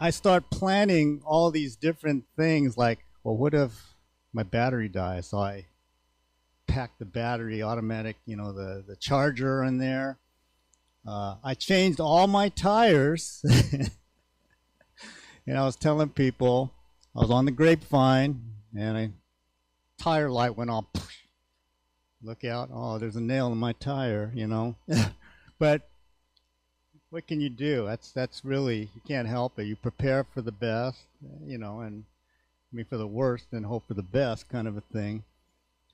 I start planning all these different things like, well, what if my battery dies? So I pack the battery automatic, the charger in there. I changed all my tires. And I was telling people I was on the grapevine and a tire light went on. Look out. Oh, there's a nail in my tire. But what can you do? That's really, you can't help it. You prepare for the best, and I mean for the worst and hope for the best kind of a thing.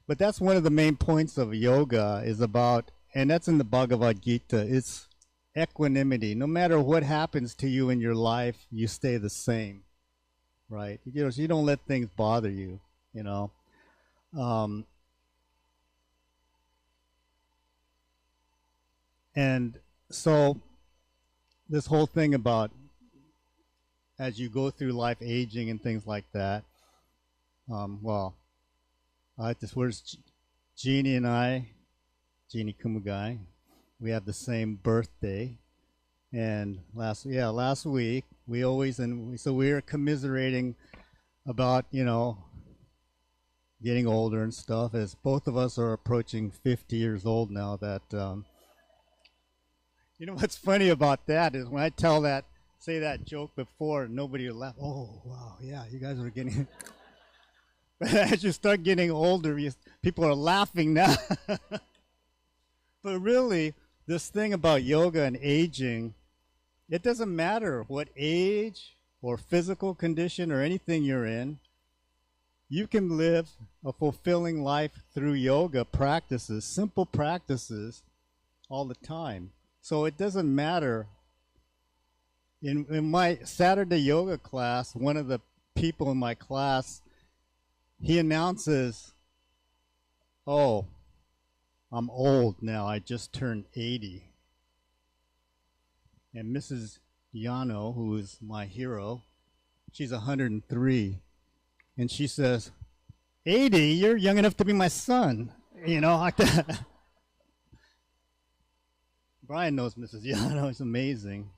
But that's one of the main points of yoga is about, and that's in the Bhagavad Gita, it's equanimity. No matter what happens to you in your life, you stay the same, right? So you don't let things bother you. Um, and so this whole thing about as you go through life aging and things like that, well, where's Jeannie and I, Jeannie Kumugai, we have the same birthday. And last week we always, so we were commiserating about, getting older and stuff, as both of us are approaching 50 years old now. That, what's funny about that is when I say that joke before, nobody will laugh. Oh, wow, yeah, you guys are getting, but as you start getting older, people are laughing now. But really, this thing about yoga and aging, it doesn't matter what age or physical condition or anything you're in. You can live a fulfilling life through yoga practices, simple practices, all the time. So it doesn't matter. In my Saturday yoga class, one of the people in my class, he announces, "Oh, I'm old now. I just turned 80." And Mrs. Yano, who is my hero, she's 103. And she says, 80? You're young enough to be my son. Like that. Brian knows Mrs. Yano. It's amazing,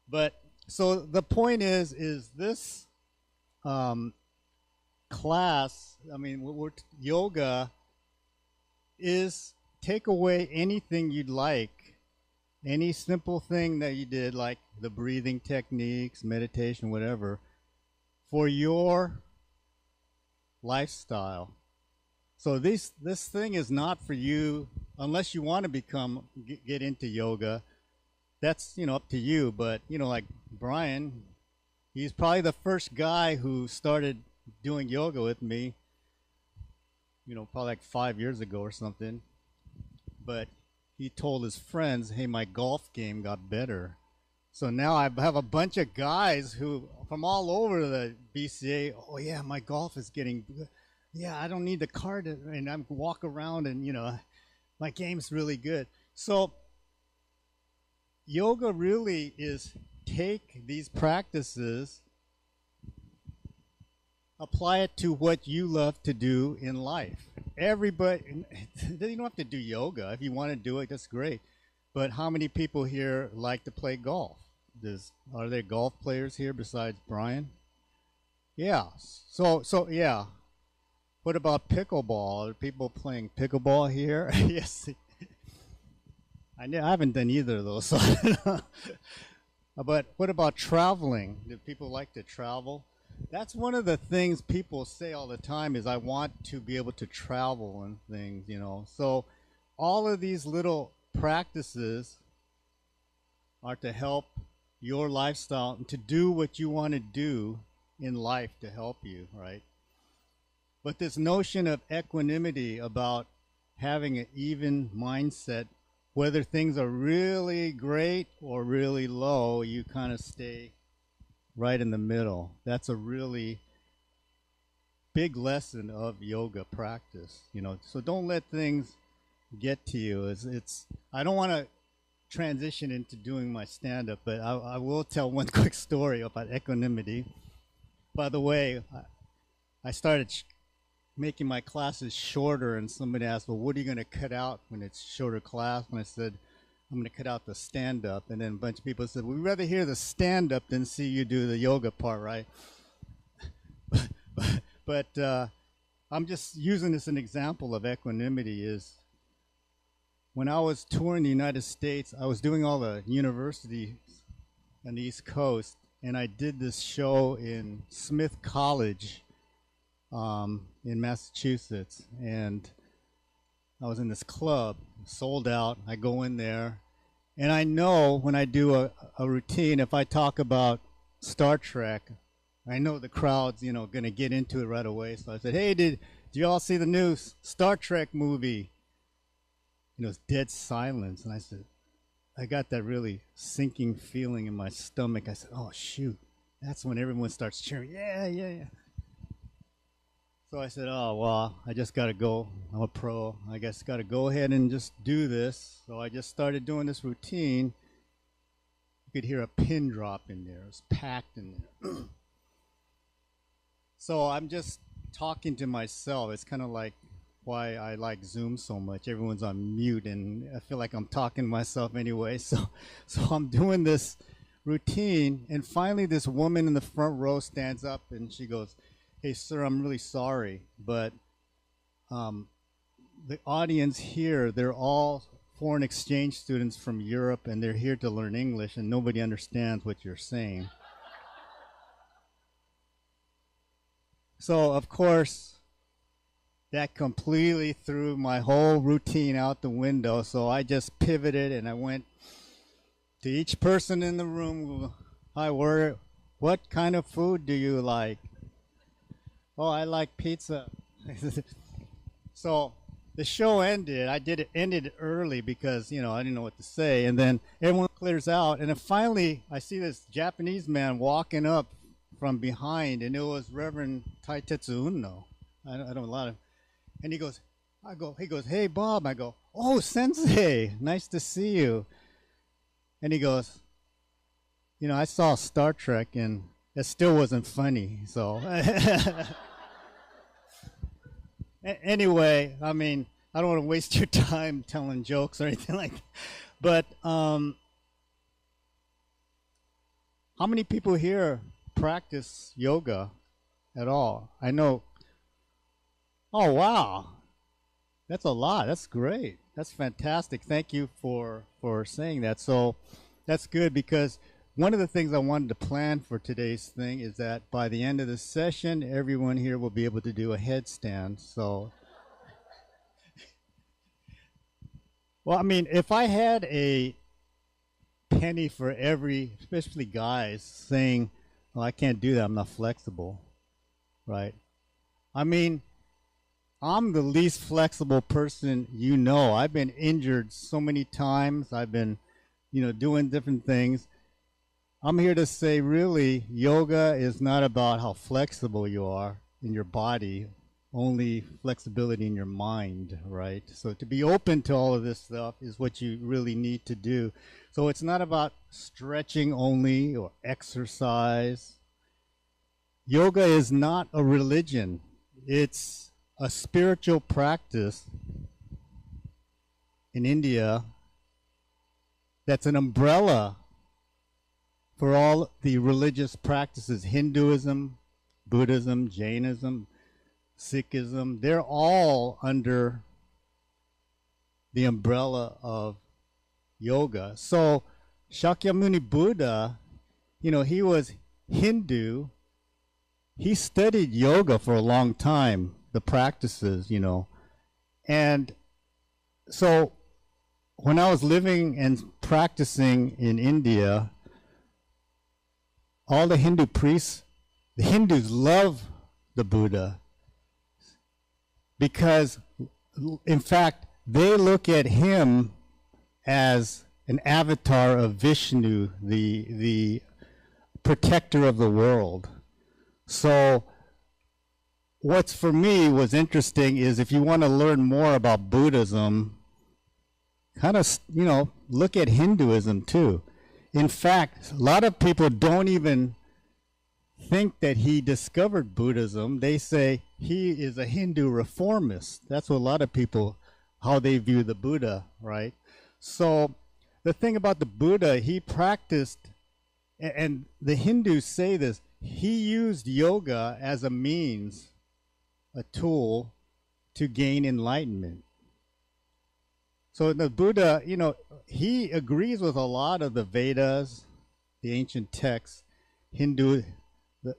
But so the point is this class, I mean, yoga is take away anything you'd like, any simple thing that you did, like the breathing techniques, meditation, whatever, for your lifestyle. So this thing is not for you unless you want to get into yoga. That's up to you. But like Brian, he's probably the first guy who started doing yoga with me. Probably like 5 years ago or something. But he told his friends, "Hey, my golf game got better." So now I have a bunch of guys who from all over the BCA. Oh yeah, my golf is getting. Yeah, I don't need the cart, and I walk around, and my game's really good. So yoga really is take these practices, apply it to what you love to do in life. Everybody, you don't have to do yoga. If you want to do it, that's great. But how many people here like to play golf? Are there golf players here besides Brian? Yeah. So yeah. What about pickleball? Are people playing pickleball here? Yes. I haven't done either of those. But what about traveling? Do people like to travel? That's one of the things people say all the time is I want to be able to travel and things, So all of these little practices are to help your lifestyle and to do what you want to do in life to help you, right? But this notion of equanimity about having an even mindset, whether things are really great or really low, you kind of stay right in the middle. That's a really big lesson of yoga practice, So don't let things get to you. I don't want to transition into doing my stand-up, but I will tell one quick story about equanimity. By the way, I started making my classes shorter, and somebody asked, well, what are you going to cut out when it's shorter class? And I said, I'm going to cut out the stand up. And then a bunch of people said, we'd rather hear the stand up than see you do the yoga part, right? but I'm just using this as an example of equanimity. Is when I was touring the United States, I was doing all the universities on the East Coast, and I did this show in Smith College in Massachusetts, and I was in this club, sold out. I go in there, and I know when I do a routine, if I talk about Star Trek, I know the crowd's, going to get into it right away. So I said, hey, did you all see the new Star Trek movie? It was dead silence. And I said, I got that really sinking feeling in my stomach. I said, oh, shoot. That's when everyone starts cheering. Yeah, yeah, yeah. So I said, oh, well, I just got to go. I'm a pro. I guess got to go ahead and just do this. So I just started doing this routine. You could hear a pin drop in there. It was packed in there. So I'm just talking to myself. It's kind of like why I like Zoom so much. Everyone's on mute, and I feel like I'm talking to myself anyway. So I'm doing this routine, and finally this woman in the front row stands up, and she goes, hey, sir, I'm really sorry, but the audience here, they're all foreign exchange students from Europe, and they're here to learn English, and nobody understands what you're saying. So, of course, that completely threw my whole routine out the window. So I just pivoted, and I went to each person in the room. Hi, what kind of food do you like? Oh, I like pizza. So the show ended. Ended early because, I didn't know what to say. And then everyone clears out. And then finally, I see this Japanese man walking up from behind, and it was Reverend Taitetsu Unno. I don't know a lot of. And he goes, hey, Bob. I go, oh, Sensei, nice to see you. And he goes, I saw Star Trek, and it still wasn't funny. So anyway, I mean, I don't want to waste your time telling jokes or anything like that. But how many people here practice yoga at all? I know. Oh, wow. That's a lot. That's great. That's fantastic. Thank you for saying that. So that's good, because one of the things I wanted to plan for today's thing is that by the end of the session, everyone here will be able to do a headstand. So, well, I mean, if I had a penny for every, especially guys, saying, well, I can't do that, I'm not flexible, right? I mean, I'm the least flexible person you know. I've been injured so many times. I've been, doing different things. I'm here to say, really, yoga is not about how flexible you are in your body, only flexibility in your mind, right? So to be open to all of this stuff is what you really need to do. So it's not about stretching only or exercise. Yoga is not a religion. It's a spiritual practice in India that's an umbrella for all the religious practices. Hinduism, Buddhism, Jainism, Sikhism, they're all under the umbrella of yoga. So Shakyamuni Buddha, he was Hindu. He studied yoga for a long time, the practices, And so when I was living and practicing in India, all the Hindu priests, the Hindus love the Buddha because, in fact, they look at him as an avatar of Vishnu, the protector of the world. So what's for me was interesting is if you want to learn more about Buddhism, kind of, look at Hinduism too. In fact, a lot of people don't even think that he discovered Buddhism. They say he is a Hindu reformist. That's what a lot of people, how they view the Buddha, right? So the thing about the Buddha, he practiced, and the Hindus say this, he used yoga as a means, a tool to gain enlightenment. So the Buddha, he agrees with a lot of the Vedas, the ancient texts, the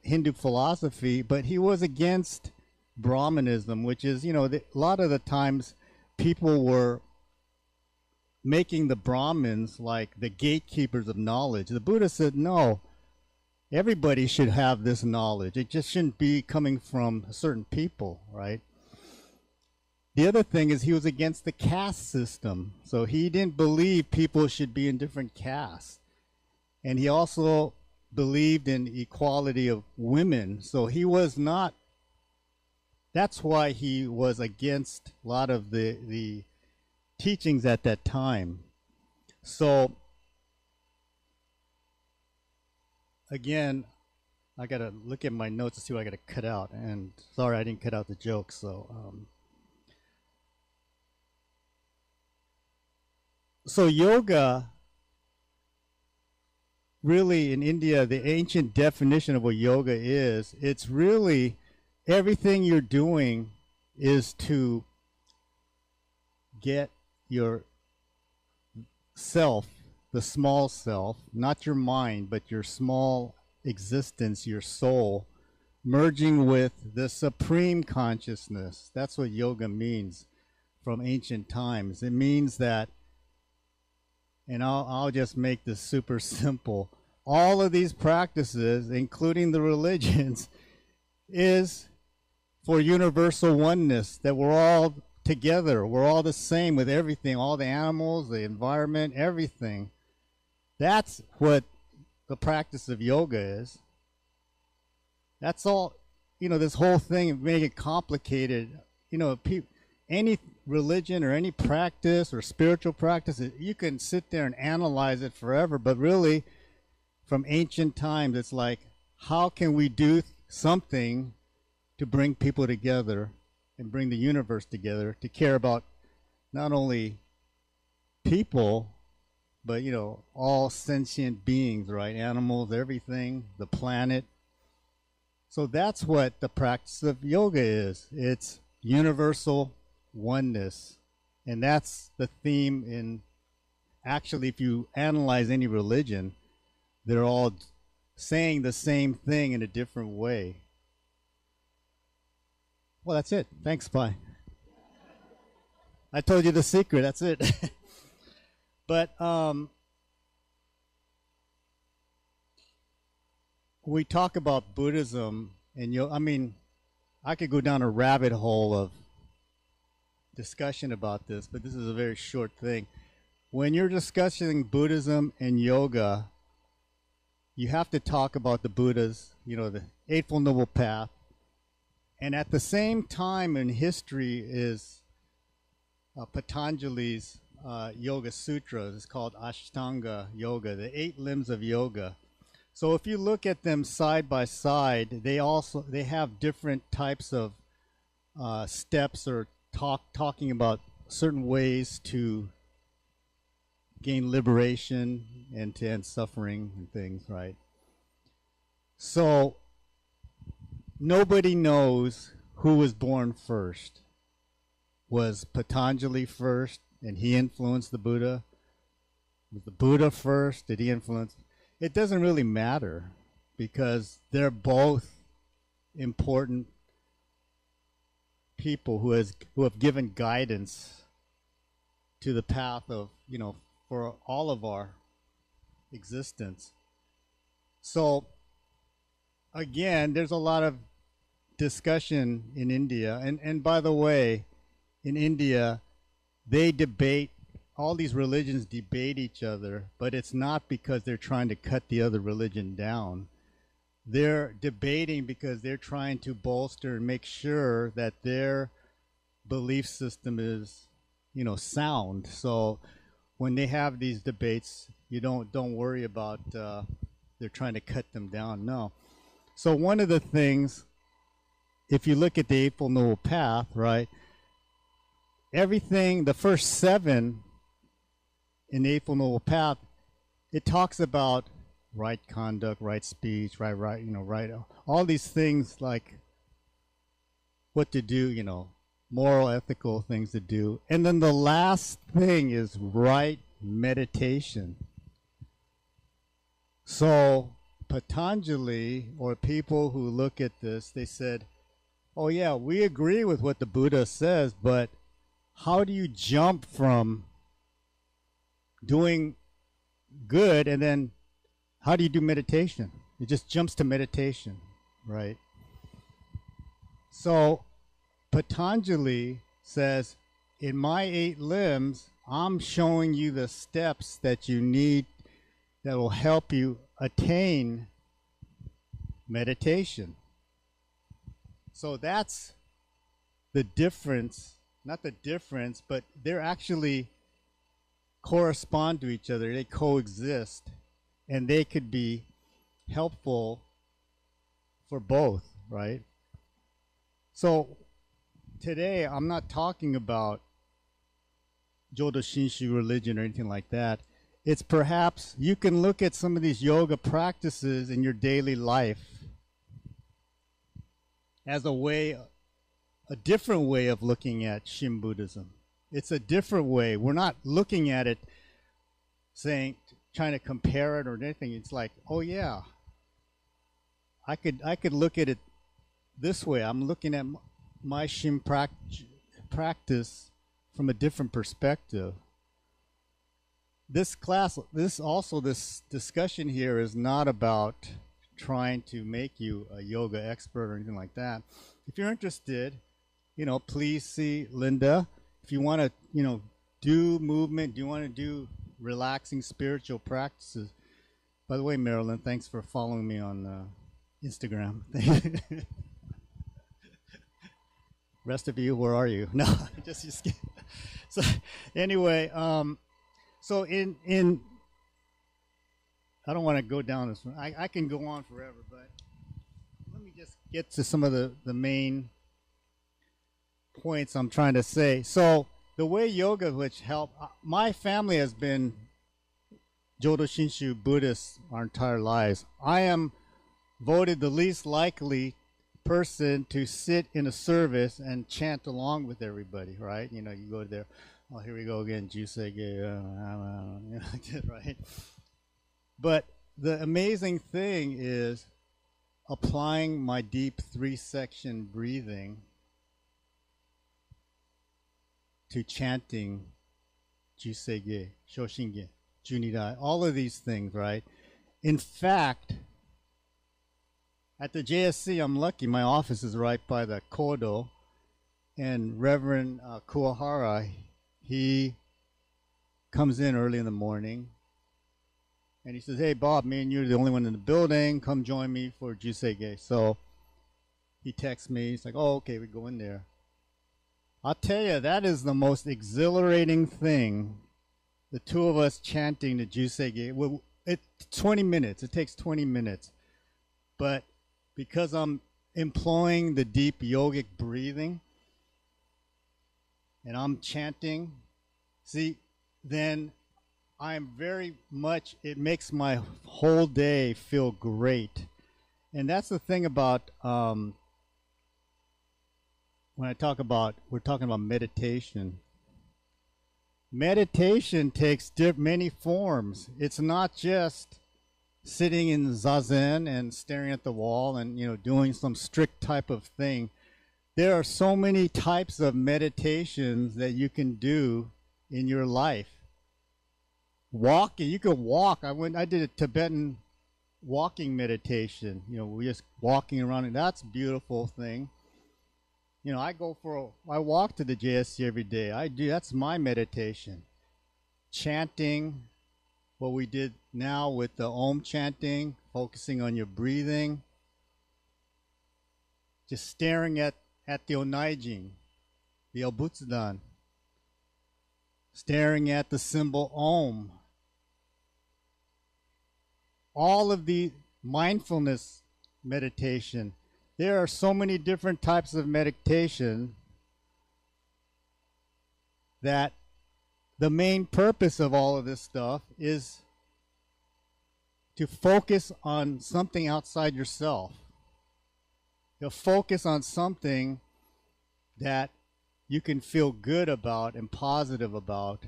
Hindu philosophy, but he was against Brahmanism, which is, a lot of the times people were making the Brahmins like the gatekeepers of knowledge. The Buddha said, no, everybody should have this knowledge. It just shouldn't be coming from certain people, right? The other thing is he was against the caste system. So he didn't believe people should be in different castes. And he also believed in equality of women. So he was not, that's why he was against a lot of the teachings at that time. So again, I got to look at my notes to see what I got to cut out. And sorry, I didn't cut out the jokes. So yoga, really in India, the ancient definition of what yoga is, it's really everything you're doing is to get your self, the small self, not your mind, but your small existence, your soul, merging with the supreme consciousness. That's what yoga means from ancient times. It means that, and I'll just make this super simple, all of these practices, including the religions, is for universal oneness, that we're all together, we're all the same with everything, all the animals, the environment, everything. That's what the practice of yoga is. That's all, this whole thing, make it complicated, any religion or any practice or spiritual practice, you can sit there and analyze it forever, but really from ancient times, it's like, how can we do something to bring people together and bring the universe together, to care about not only people, but, all sentient beings, right? Animals, everything, the planet. So that's what the practice of yoga is. It's universal oneness. And that's the theme in, actually, if you analyze any religion, they're all saying the same thing in a different way. Well, that's it. Thanks, bye. I told you the secret, that's it. But we talk about Buddhism, and I could go down a rabbit hole of discussion about this, but this is a very short thing. When you're discussing Buddhism and yoga, you have to talk about the Buddhas, the Eightfold Noble Path. And at the same time in history is Patanjali's Yoga Sutras. It's called Ashtanga Yoga, the 8 limbs of yoga. So if you look at them side by side, they have different types of steps or talking about certain ways to gain liberation and to end suffering and things, right? So nobody knows who was born first. Was Patanjali first and he influenced the Buddha? Was the Buddha first? Did he influence? It doesn't really matter because they're both important people who have given guidance to the path of, for all of our existence. So again, there's a lot of discussion in India. And by the way, in India, they debate, all these religions debate each other, but it's not because they're trying to cut the other religion down. They're debating because they're trying to bolster and make sure that their belief system is, sound. So when they have these debates, you don't worry about they're trying to cut them down. No. So one of the things, if you look at the Eightfold Noble Path, right, everything, the first 7 in the Eightfold Noble Path, it talks about right conduct, right speech, right, all these things like what to do, moral, ethical things to do. And then the last thing is right meditation. So Patanjali, or people who look at this, they said, oh yeah, we agree with what the Buddha says, but how do you jump from doing good and then how do you do meditation? It just jumps to meditation, right? So Patanjali says, in my 8 limbs, I'm showing you the steps that you need that will help you attain meditation. So that's the difference, not the difference, but they're actually correspond to each other. They coexist, and they could be helpful for both, right? So today, I'm not talking about Jodo Shinshu religion or anything like that. It's perhaps you can look at some of these yoga practices in your daily life as a different way of looking at Shin Buddhism. It's a different way. We're not looking at it trying to compare it or anything. It's like, oh yeah, I could look at it this way. I'm looking at my Shin practice from a different perspective. This discussion here is not about trying to make you a yoga expert or anything like that. If you're interested, please see Linda. If you want to, do movement, do you want to do relaxing spiritual practices? By the way, Marilyn, thanks for following me on Instagram. Rest of you, where are you? No, just kidding. So anyway, so in I don't want to go down this one. I can go on forever, but let me just get to some of the main points I'm trying to say. So the way yoga, which helped, my family has been Jodo Shinshu Buddhists our entire lives. I am voted the least likely person to sit in a service and chant along with everybody, right? You go there, oh, here we go again, Jusei, right? But the amazing thing is applying my deep 3-section breathing to chanting Jusei, Shoshinge, Junidai, all of these things, right? In fact, at the JSC, I'm lucky. My office is right by the Kodo, and Reverend Kuwahara, he comes in early in the morning, and he says, hey, Bob, me and you are the only one in the building. Come join me for Jusei. So he texts me. He's like, oh, okay, we go in there. I'll tell you, that is the most exhilarating thing. The two of us chanting the Jusei. Well, it's 20 minutes. It takes 20 minutes. But because I'm employing the deep yogic breathing and I'm chanting, see, then I'm very much, it makes my whole day feel great. And that's the thing about, when we're talking about meditation. Meditation takes many forms. It's not just sitting in zazen and staring at the wall and doing some strict type of thing. There are so many types of meditations that you can do in your life. Walking, you could walk. I did a Tibetan walking meditation. We're just walking around, and that's a beautiful thing. I walk to the JSC every day. That's my meditation. Chanting, what we did now with the Om chanting, focusing on your breathing. Just staring at the Onaijin, the Obutsudan. Staring at the symbol Om. All of the mindfulness meditation. There are so many different types of meditation that the main purpose of all of this stuff is to focus on something outside yourself. To focus on something that you can feel good about and positive about,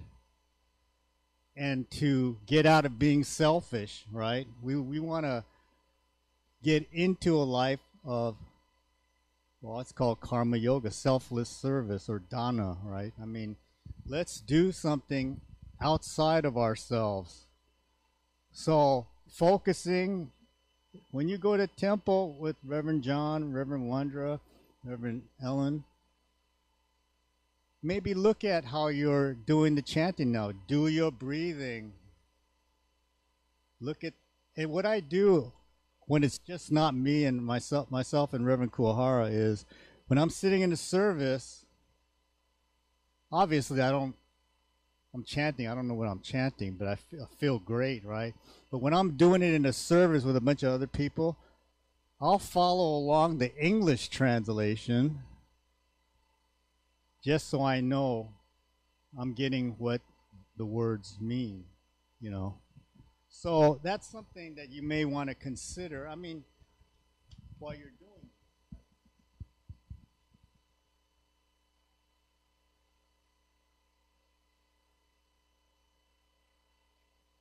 and to get out of being selfish, right? We want to get into a life of, well, it's called karma yoga, selfless service, or dana, right? I mean, let's do something outside of ourselves. So focusing, when you go to temple with Reverend John, Reverend Wandra, Reverend Ellen, maybe look at how you're doing the chanting now. Do your breathing. Look at, and what I do when it's just not me and myself and Reverend Kuahara is, when I'm sitting in the service, obviously I'm chanting. I don't know what I'm chanting, but I feel great, right? But when I'm doing it in a service with a bunch of other people, I'll follow along the English translation just so I know I'm getting what the words mean, you know. So that's something that you may want to consider. I mean, while you're doing it.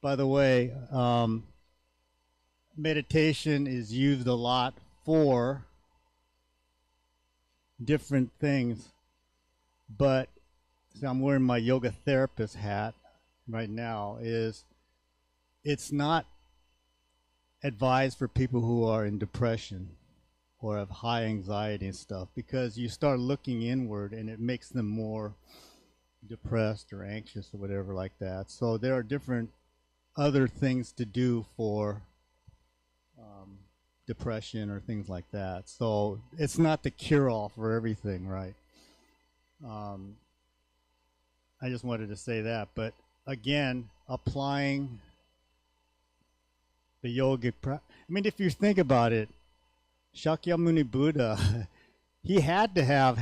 By the way, meditation is used a lot for different things, but so I'm wearing my yoga therapist hat right now. It's not advised for people who are in depression or have high anxiety and stuff, because you start looking inward and it makes them more depressed or anxious or whatever like that. So there are different other things to do for depression or things like that. So it's not the cure-all for everything, right? I just wanted to say that. But again, applying the yogic I mean, if you think about it, Shakyamuni Buddha, he had to have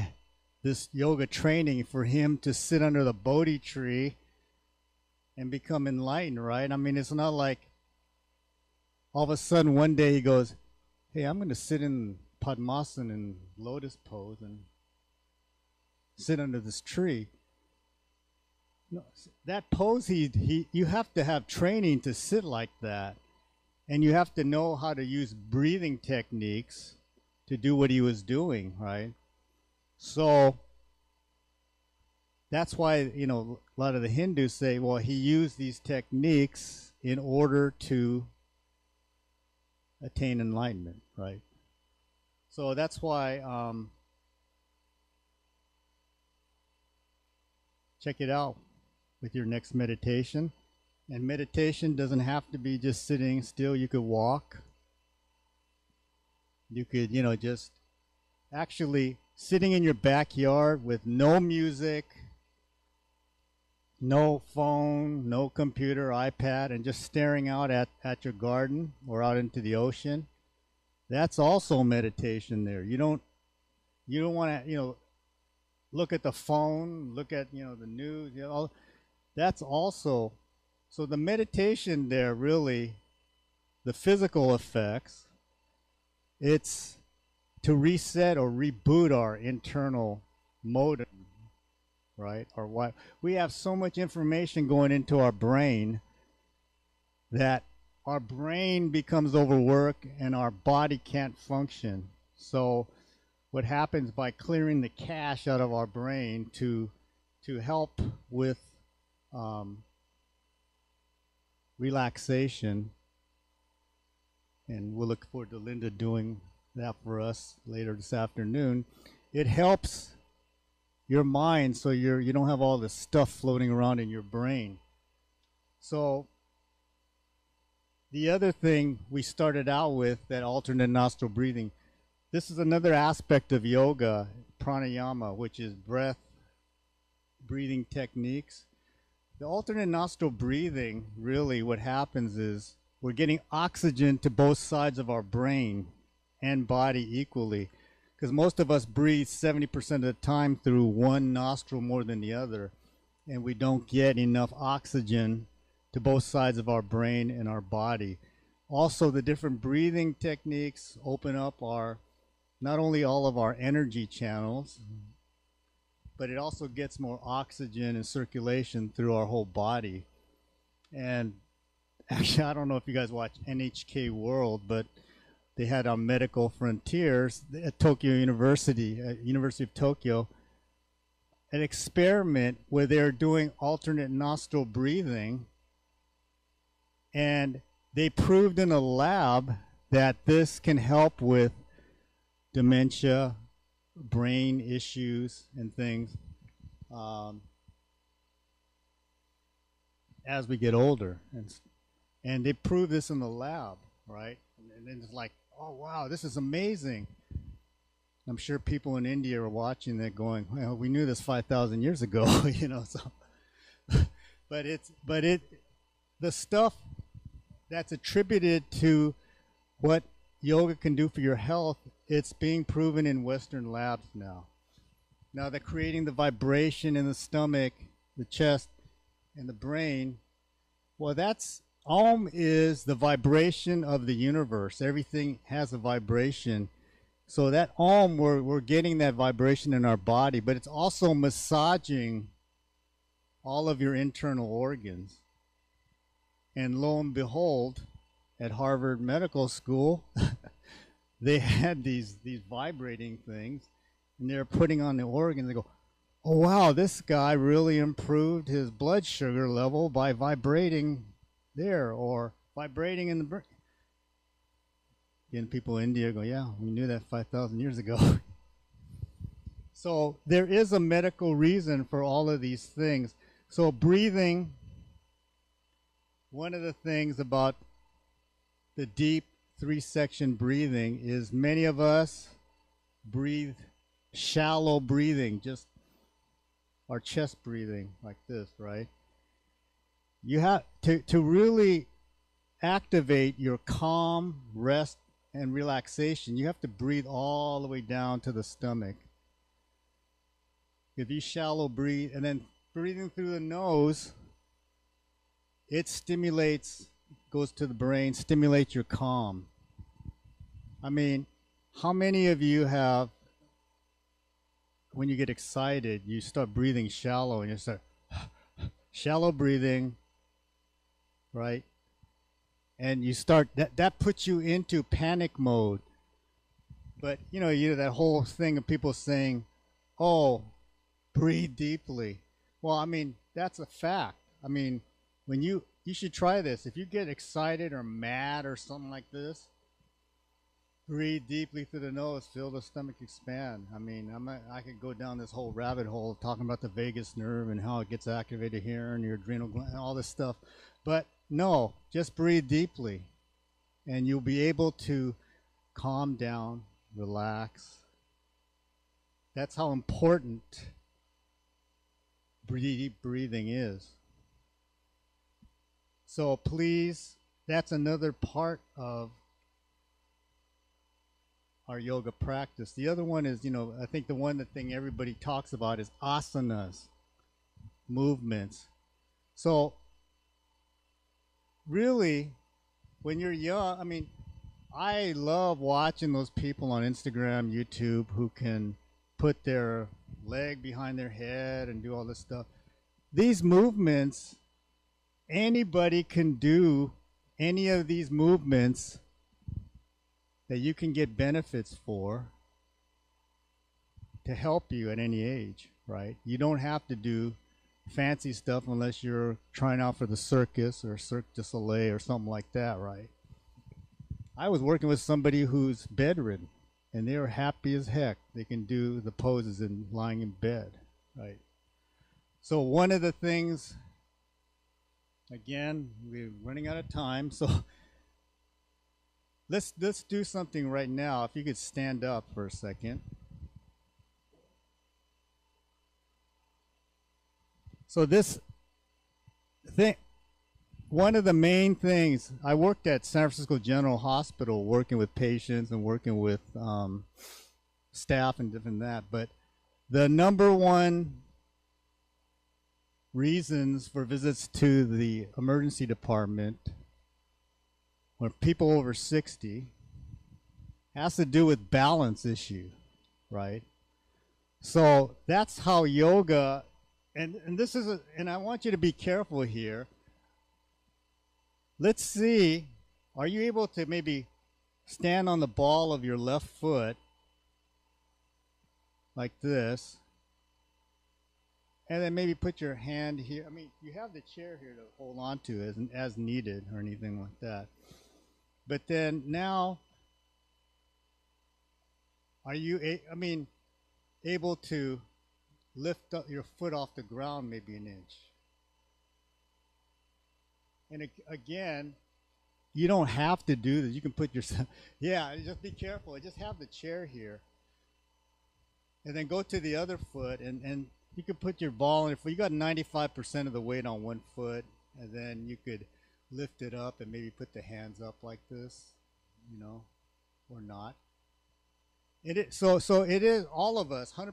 this yoga training for him to sit under the Bodhi tree and become enlightened, right? I mean, it's not like all of a sudden one day he goes, hey, I'm going to sit in Padmasana and lotus pose and sit under this tree. No, that pose, you have to have training to sit like that. And you have to know how to use breathing techniques to do what he was doing, right? So that's why, you know, a lot of the Hindus say, well, he used these techniques in order to attain enlightenment, right? So that's why, check it out with your next meditation. And meditation doesn't have to be just sitting still. You could walk. You could, you know, just actually sitting in your backyard with no music, no phone, no computer, iPad, and just staring out at your garden or out into the ocean. That's also meditation there. You don't want to, you know, look at the phone, look at, you know, the news, you know, that's also. So the meditation there, really, the physical effects, it's to reset or reboot our internal modem, right? Or what we have so much information going into our brain that our brain becomes overworked and our body can't function. So what happens by clearing the cache out of our brain to help with relaxation, and we'll look forward to Linda doing that for us later this afternoon. It helps your mind so you don't have all this stuff floating around in your brain. So the other thing we started out with, that alternate nostril breathing, this is another aspect of yoga, pranayama, which is breath, breathing techniques. The alternate nostril breathing, really what happens is we're getting oxygen to both sides of our brain and body equally, because most of us breathe 70% of the time through one nostril more than the other. and we don't get enough oxygen to both sides of our brain and our body. Also, the different breathing techniques open up our, not only all of our energy channels, but it also gets more oxygen and circulation through our whole body. And actually, I don't know if you guys watch NHK World, but they had on Medical Frontiers at Tokyo University, University of Tokyo, an experiment where they're doing alternate nostril breathing, and they proved in a lab that this can help with dementia, brain issues, and things as we get older. And they proved this in the lab, right? And then it's like, oh, wow, this is amazing. I'm sure people in India are watching that going, well, we knew this 5,000 years ago, you know, so. The stuff that's attributed to what yoga can do for your health, it's being proven in Western labs now. Now they're creating the vibration in the stomach, the chest, and the brain. Well, that's, Om is the vibration of the universe. Everything has a vibration. So that Om, we're getting that vibration in our body, but it's also massaging all of your internal organs. And lo and behold, at Harvard Medical School, they had these vibrating things, and they're putting on the organs. They go, oh, wow, this guy really improved his blood sugar level by vibrating there, or vibrating in the brain. Again, people in India go, yeah, we knew that 5,000 years ago. So there is a medical reason for all of these things. So breathing, one of the things about the deep 3-section breathing is many of us breathe shallow breathing, just our chest breathing like this, right? You have to really activate your calm, rest, and relaxation. You have to breathe all the way down to the stomach. If you shallow breathe, and then breathing through the nose, it stimulates, goes to the brain, stimulates your calm. I mean, how many of you have, when you get excited, you start breathing shallow, and you start shallow breathing, right? And you start, that puts you into panic mode. But, you know, that whole thing of people saying, oh, breathe deeply. Well, I mean, that's a fact. I mean, when you should try this. If you get excited or mad or something like this, breathe deeply through the nose, feel the stomach expand. I mean, I could go down this whole rabbit hole talking about the vagus nerve and how it gets activated here and your adrenal gland and all this stuff. But no, just breathe deeply, and you'll be able to calm down, relax. That's how important deep breathing is. So please, that's another part of our yoga practice. The other one is, you know, I think the thing everybody talks about is asanas, movements. So really, when you're young, I mean, I love watching those people on Instagram, YouTube, who can put their leg behind their head and do all this stuff. These movements, anybody can do any of these movements that you can get benefits for to help you at any age, right? You don't have to do fancy stuff unless you're trying out for the circus or Cirque du Soleil or something like that, right? I was working with somebody who's bedridden, and they were happy as heck. They can do the poses in lying in bed, right? So one of the things, again, we're running out of time, so let's do something right now. If you could stand up for a second. So this thing, one of the main things, I worked at San Francisco General Hospital working with patients and working with staff and different that, but the number one reasons for visits to the emergency department when people over 60 has to do with balance issue, right? So that's how yoga, and this is, and I want you to be careful here. Let's see, are you able to maybe stand on the ball of your left foot like this, and then maybe put your hand here. I mean, you have the chair here to hold on to as needed or anything like that. But then now, are you, able to lift up your foot off the ground maybe an inch? And again, you don't have to do this. You can put yourself, yeah, just be careful. Just have the chair here. And then go to the other foot, and you could put your ball in. If you got 95% of the weight on one foot, and then you could lift it up and maybe put the hands up like this, or not. So it is, all of us, 100%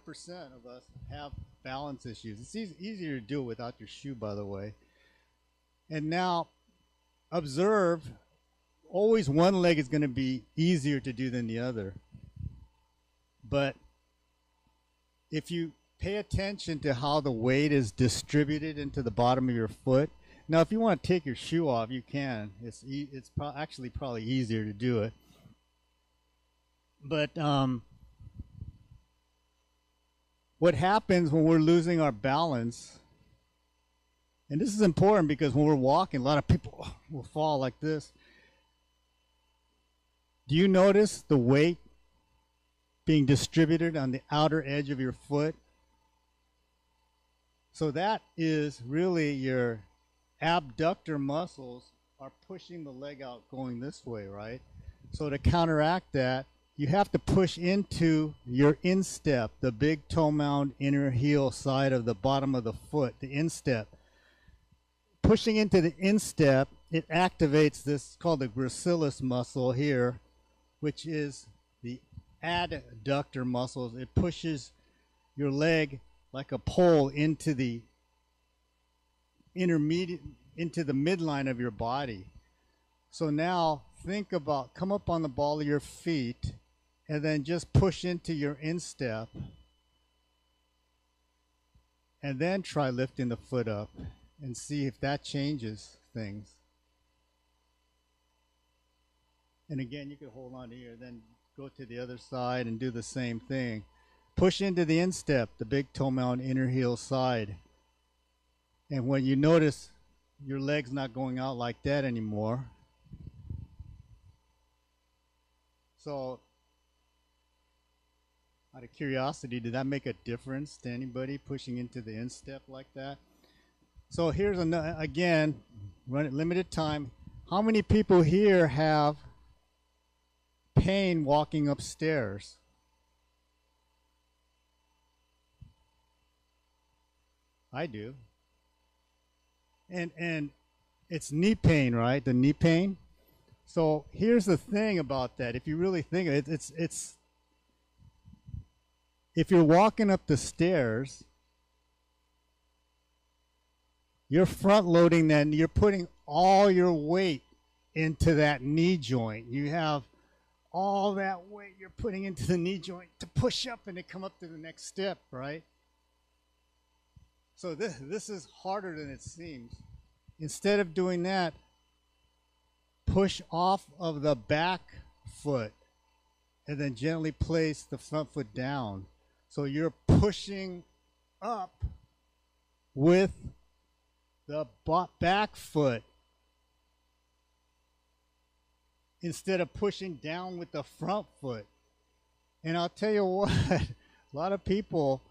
of us have balance issues. It's easier to do it without your shoe, by the way. And now, observe, always one leg is going to be easier to do than the other. But if you pay attention to how the weight is distributed into the bottom of your foot, now if you want to take your shoe off, you can. It's actually probably easier to do it. But what happens when we're losing our balance, and this is important because when we're walking, a lot of people will fall like this. Do you notice the weight being distributed on the outer edge of your foot? So that is really your abductor muscles are pushing the leg out going this way, right? So to counteract that, you have to push into your instep, the big toe mound inner heel side of the bottom of the foot, the instep. Pushing into the instep, it activates this called the gracilis muscle here, which is the adductor muscles. It pushes your leg like a pole into the intermediate, into the midline of your body. So now think about, come up on the ball of your feet and then just push into your instep and then try lifting the foot up and see if that changes things. And again, you can hold on to here, then go to the other side and do the same thing. Push into the instep, the big toe mound inner heel side. And when you notice your leg's not going out like that anymore, so out of curiosity, did that make a difference to anybody pushing into the instep like that? So here's another, again, limited time. How many people here have pain walking upstairs? I do. And it's knee pain, right? The knee pain. So here's the thing about that. If you really think of it, it's if you're walking up the stairs, you're front loading that, and you're putting all your weight into that knee joint. You have all that weight you're putting into the knee joint to push up and to come up to the next step, right? So this is harder than it seems. Instead of doing that, push off of the back foot and then gently place the front foot down. So you're pushing up with the back foot instead of pushing down with the front foot. And I'll tell you what, a lot of people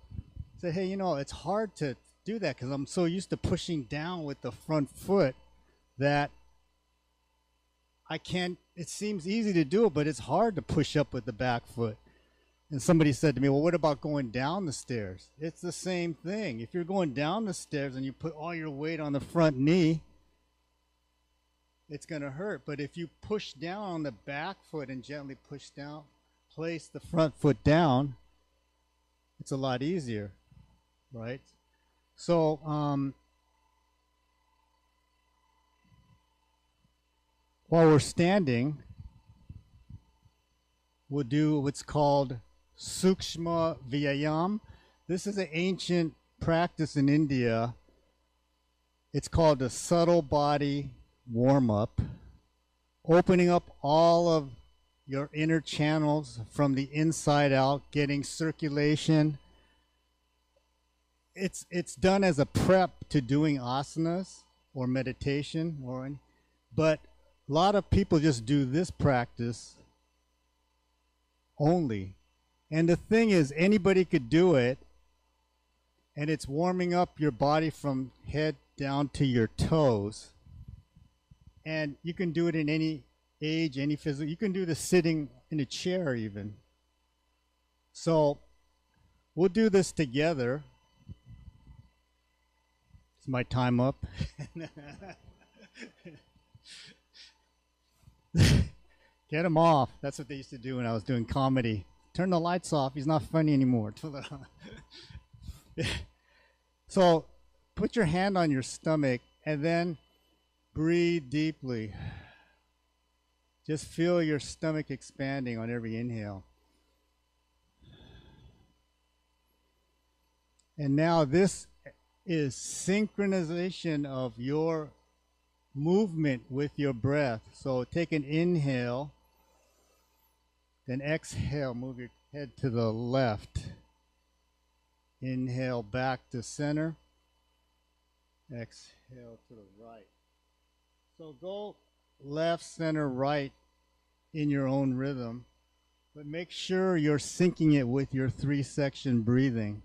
say, hey, it's hard to do that because I'm so used to pushing down with the front foot that I can't, it seems easy to do it, but it's hard to push up with the back foot. And somebody said to me, well, what about going down the stairs? It's the same thing. If you're going down the stairs and you put all your weight on the front knee, it's going to hurt. But if you push down on the back foot and gently push down, place the front foot down, it's a lot easier, right? So While we're standing, we'll do what's called Sukshma Vyayam. This is an ancient practice in India. It's called the subtle body warm-up, opening up all of your inner channels from the inside out, getting circulation. It's done as a prep to doing asanas or meditation, but a lot of people just do this practice only. And the thing is, anybody could do it, and it's warming up your body from head down to your toes. And you can do it in any age, any physical. You can do this sitting in a chair even. So we'll do this together. Is my time up? Get him off. That's what they used to do when I was doing comedy. Turn the lights off. He's not funny anymore. So put your hand on your stomach and then breathe deeply. Just feel your stomach expanding on every inhale. And now this is synchronization of your movement with your breath. So take an inhale, then exhale, move your head to the left. Inhale back to center. Exhale to the right. So go left, center, right in your own rhythm, but make sure you're syncing it with your 3-section breathing.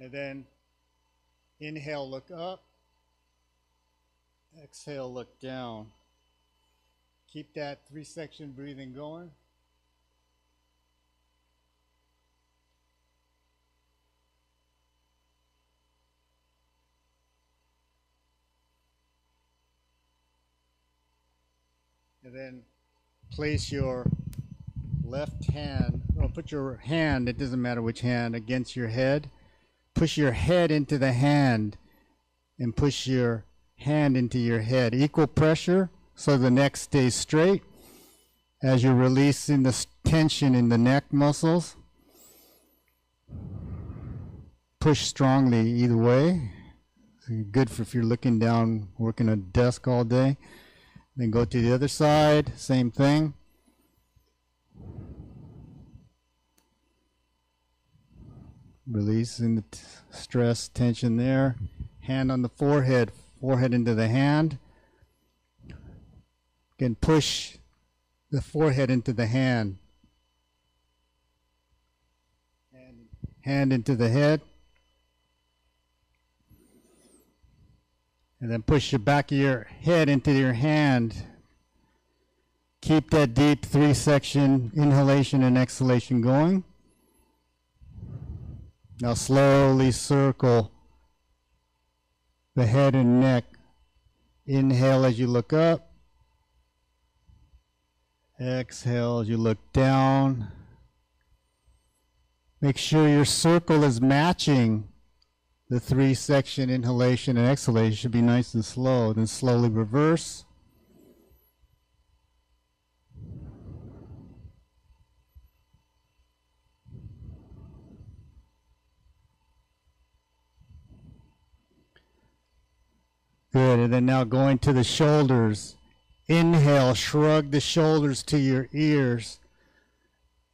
And then inhale, look up. Exhale, look down. Keep that 3-section breathing going. And then place your left hand, or put your hand, it doesn't matter which hand, against your head. Push your head into the hand and push your hand into your head. Equal pressure so the neck stays straight as you're releasing the tension in the neck muscles. Push strongly either way. Good for if you're looking down, working a desk all day. Then go to the other side, same thing. Releasing the stress, tension there. Hand on the forehead, forehead into the hand. Again, push the forehead into the hand. Hand into the head. And then push the back of your head into your hand. Keep that deep 3-section inhalation and exhalation going. Now slowly circle the head and neck. Inhale as you look up. Exhale as you look down. Make sure your circle is matching the 3-section inhalation and exhalation. Should be nice and slow. Then slowly reverse. Good, and then now going to the shoulders. Inhale, shrug the shoulders to your ears.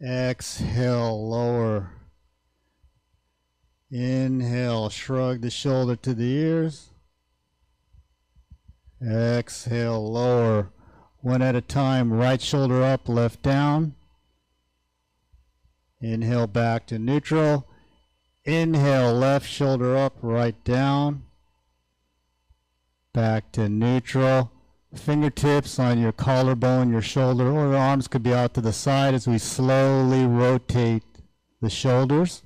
Exhale, lower. Inhale, shrug the shoulder to the ears. Exhale, lower. One at a time, right shoulder up, left down. Inhale back to neutral. Inhale, left shoulder up, right down. Back to neutral. Fingertips on your collarbone, your shoulder, or the arms could be out to the side as we slowly rotate the shoulders.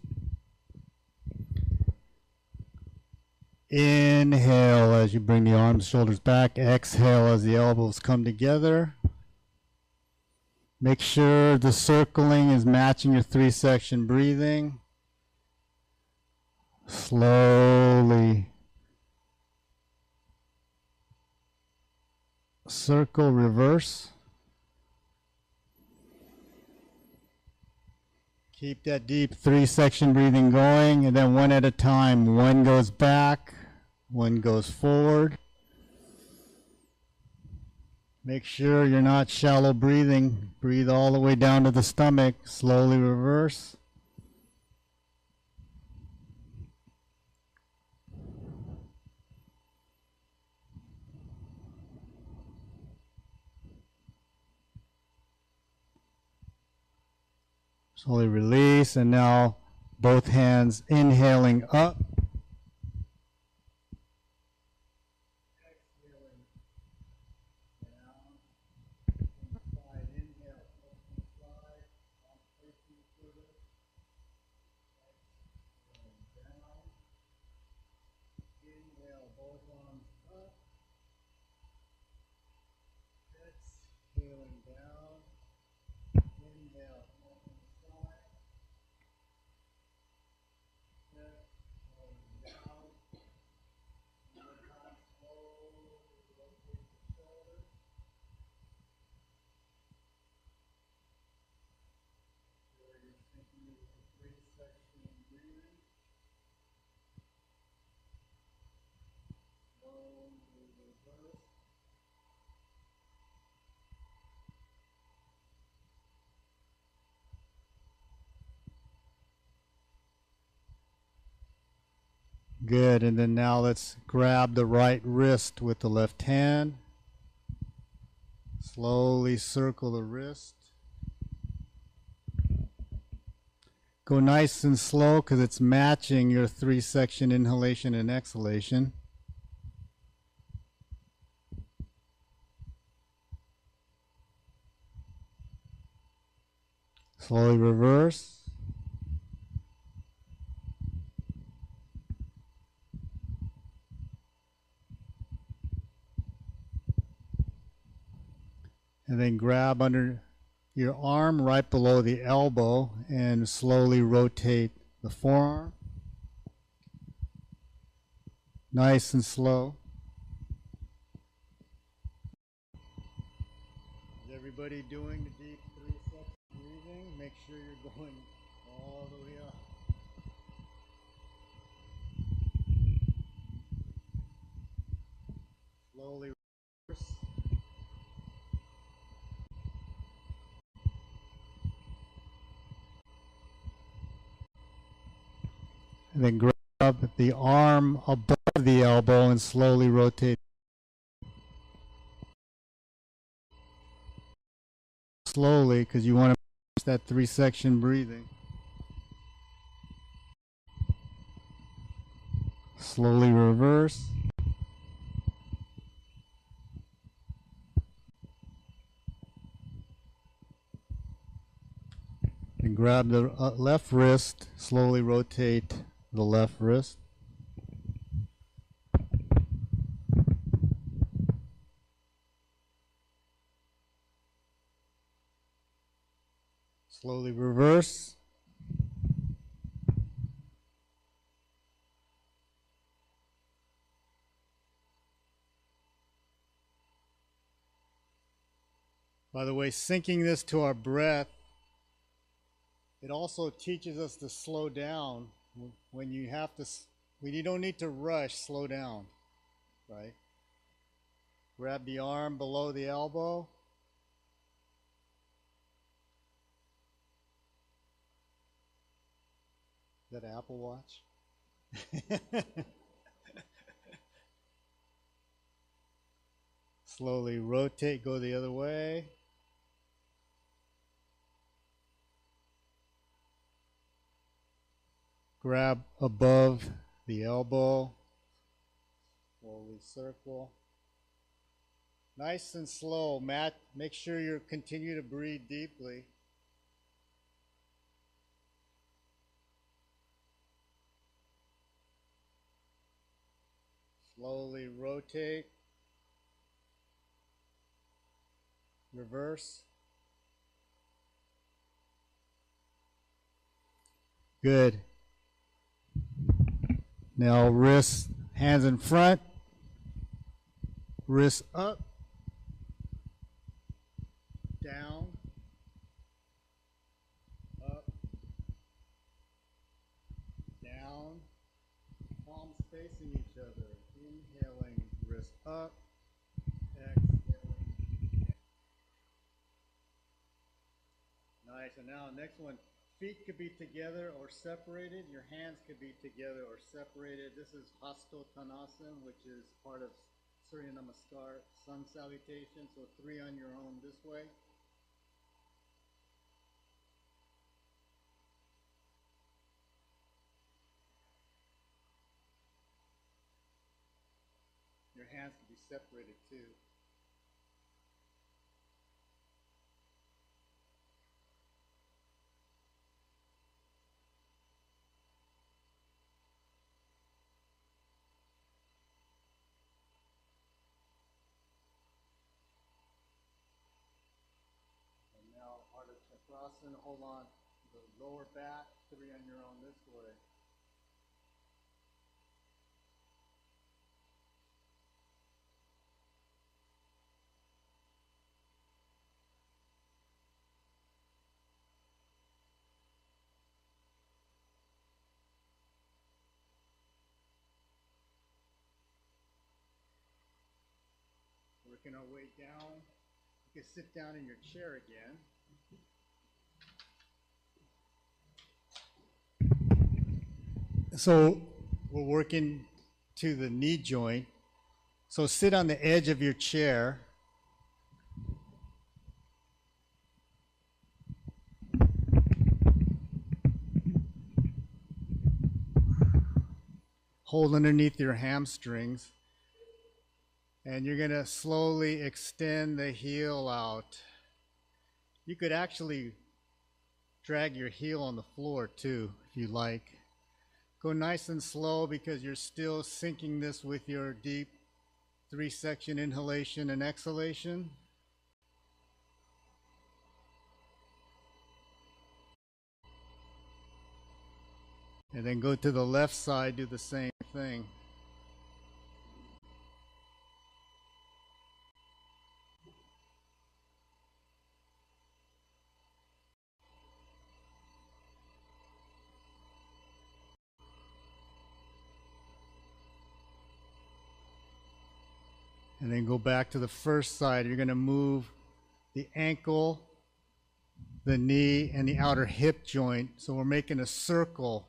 Inhale as you bring the arms, shoulders back. Exhale as the elbows come together. Make sure the circling is matching your 3-section breathing. Slowly circle, reverse. Keep that deep 3-section breathing going, and then one at a time. One goes back, one goes forward. Make sure you're not shallow breathing. Breathe all the way down to the stomach. Slowly reverse. Slowly release, and now both hands inhaling up. Exhaling down. Inside, inhale, up inside. On facing further. Exhaling down. Inhale, both arms up. Exhaling down. Inhale, up inside. Exhaling down. One time, slowly rotate the shoulders. Where you're thinking of the 3-section breathing. Slowly reverse. Good, and then now let's grab the right wrist with the left hand. Slowly circle the wrist. Go nice and slow because it's matching your 3-section inhalation and exhalation. Slowly reverse. And then grab under your arm right below the elbow and slowly rotate the forearm. Nice and slow. Is everybody doing the deep 3-section breathing? Make sure you're going all the way up. Slowly reverse. And then grab the arm above the elbow and slowly rotate. Slowly, because you want to match that 3-section breathing. Slowly reverse. And grab the left wrist, slowly rotate the left wrist. Slowly reverse. By the way, syncing this to our breath, it also teaches us to slow down when you have to, when you don't need to rush, slow down, right? Grab the arm below the elbow. Is that an Apple Watch? Slowly rotate, go the other way. Grab above the elbow. Slowly circle. Nice and slow. Matt, make sure you continue to breathe deeply. Slowly rotate. Reverse. Good. Now wrists, hands in front, wrists up, down, up, down, palms facing each other. Inhaling, wrists up, exhaling. Nice. And now next one, feet could be together or separated. Your hands could be together or separated. This is Hastottanasana, which is part of Surya Namaskar, sun salutation. So 3 on your own this way. Your hands can be separated too. And now Ardha Chakrasana, hold on the lower back, 3 on your own this way. Working our way down. You can sit down in your chair again. So we're working to the knee joint. So sit on the edge of your chair. Hold underneath your hamstrings. And you're going to slowly extend the heel out. You could actually drag your heel on the floor too, if you like. Go nice and slow because you're still syncing this with your deep 3-section inhalation and exhalation. And then go to the left side, do the same thing. And then go back to the first side. You're going to move the ankle, the knee, and the outer hip joint. So we're making a circle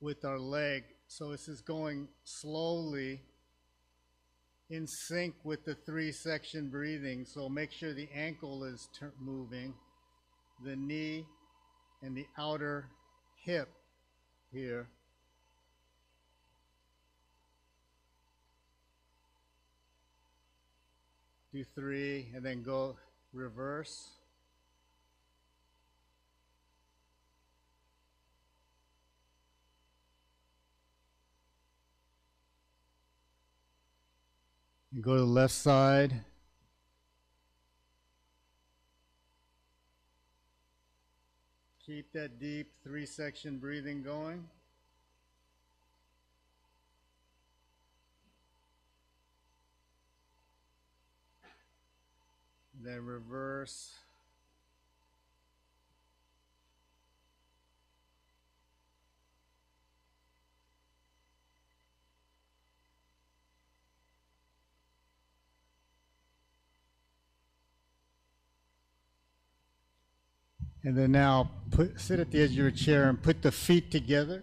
with our leg. So this is going slowly in sync with the 3-section breathing. So make sure the ankle is moving, the knee, and the outer hip here. Do 3 and then go reverse. And go to the left side. Keep that deep 3-section breathing going. Then reverse. And then now sit at the edge of your chair and put the feet together.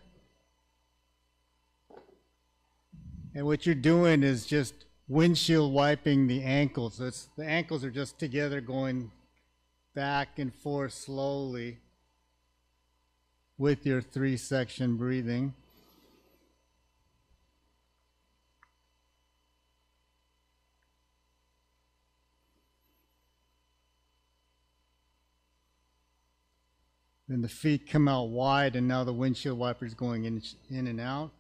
And what you're doing is just windshield wiping the ankles. So the ankles are just together going back and forth slowly with your 3-section breathing. Then the feet come out wide, and now the windshield wiper is going in and out.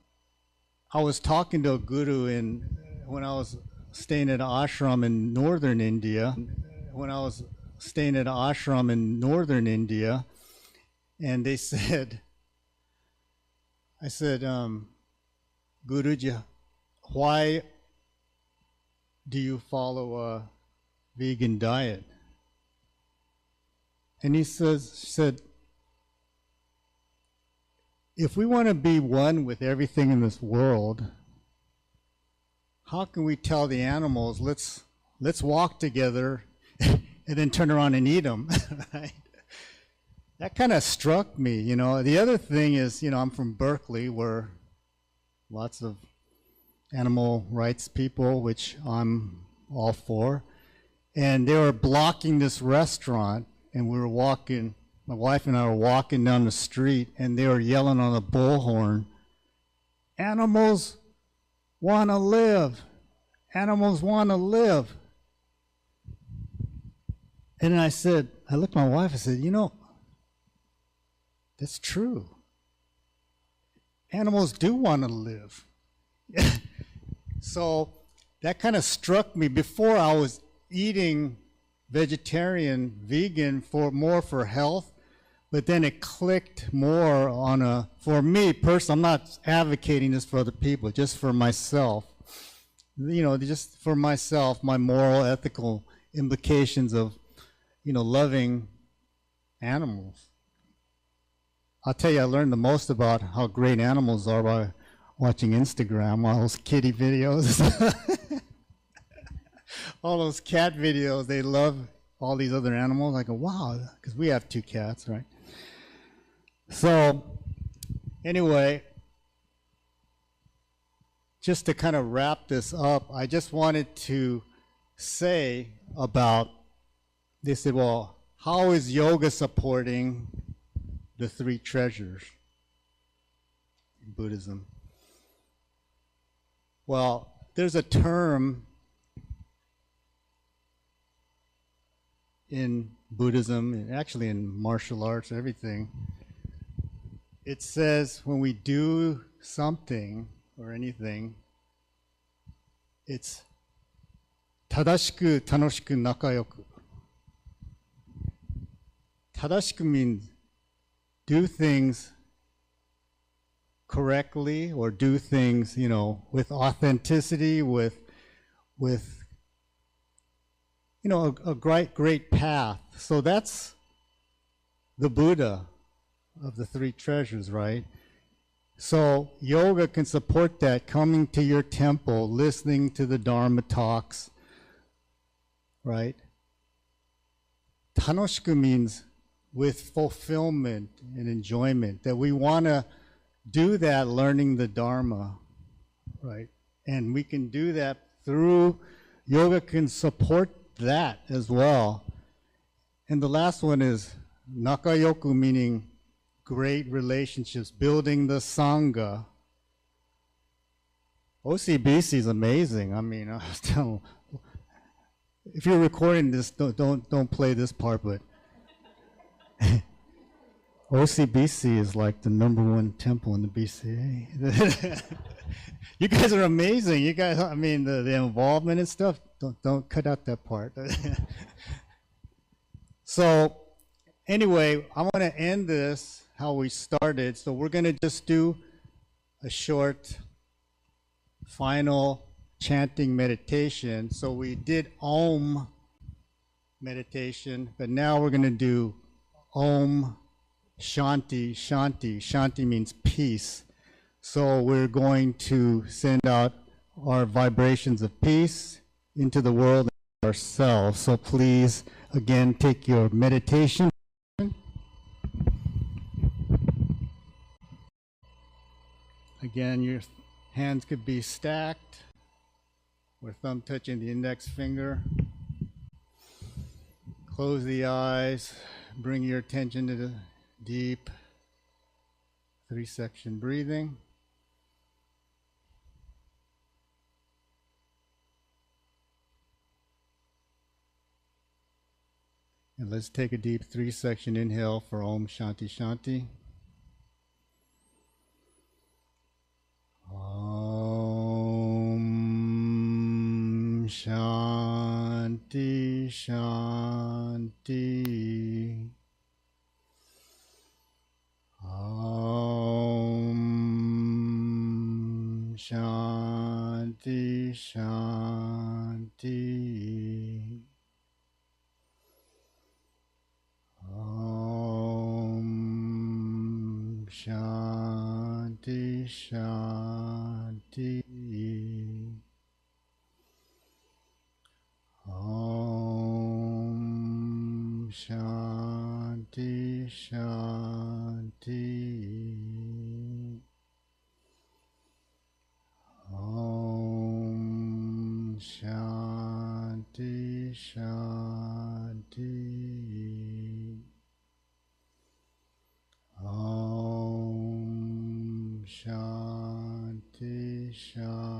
I was talking to a guru when I was staying at an ashram in northern India. And they said, I said, Guruji, why do you follow a vegan diet? And he said, if we want to be one with everything in this world, how can we tell the animals, let's walk together and then turn around and eat them, right? That kind of struck me, you know. The other thing is, you know, I'm from Berkeley, where lots of animal rights people, which I'm all for, and they were blocking this restaurant, and we were walking, my wife and I were walking down the street, and they were yelling on a bullhorn, animals want to live. Animals want to live. And then I looked at my wife and said, you know, that's true. Animals do want to live. So that kind of struck me. Before, I was eating vegetarian, vegan more for health, but then it clicked more on for me personally, I'm not advocating this for other people, just for myself. You know, just for myself, my moral, ethical implications of, you know, loving animals. I'll tell you, I learned the most about how great animals are by watching Instagram, all those kitty videos. All those cat videos, they love all these other animals. I go, wow, because we have 2 cats, right? So, anyway, just to kind of wrap this up, I just wanted to say about, they said, well, how is yoga supporting the 3 treasures in Buddhism? Well, there's a term in Buddhism, and actually in martial arts, everything. It says when we do something or anything, it's tadashiku, tanoshiku, nakayoku. Tadashiku means do things correctly, or do things, you know, with authenticity, with you know, a great path. So that's the Buddha of the 3 treasures, right? So yoga can support that, coming to your temple, listening to the Dharma talks, right? Tanoshiku means with fulfillment and enjoyment, that we want to do that learning the Dharma, right? And we can do that through, yoga can support that as well. And the last one is nakayoku, meaning great relationships, building the Sangha. OCBC is amazing. I mean, I was telling, if you're recording this, don't play this part, but OCBC is like the #1 temple in the BCA. You guys are amazing. You guys, I mean, the involvement and stuff, don't cut out that part. So anyway, I want to end this how we started. So we're going to just do a short final chanting meditation. So we did Om meditation, but now we're going to do Om Shanti Shanti. Shanti means peace. So we're going to send out our vibrations of peace into the world and ourselves. So please, again, take your meditation. Again, your hands could be stacked, or thumb touching the index finger. Close the eyes. Bring your attention to the deep 3-section breathing. And let's take a deep 3-section inhale for Om Shanti Shanti. Om Shanti Shanti. Shanti, Shanti. Om Shanti, Shanti. Om Shanti, Shanti. Om Shanti, Shanti. Om Shanti, Shanti.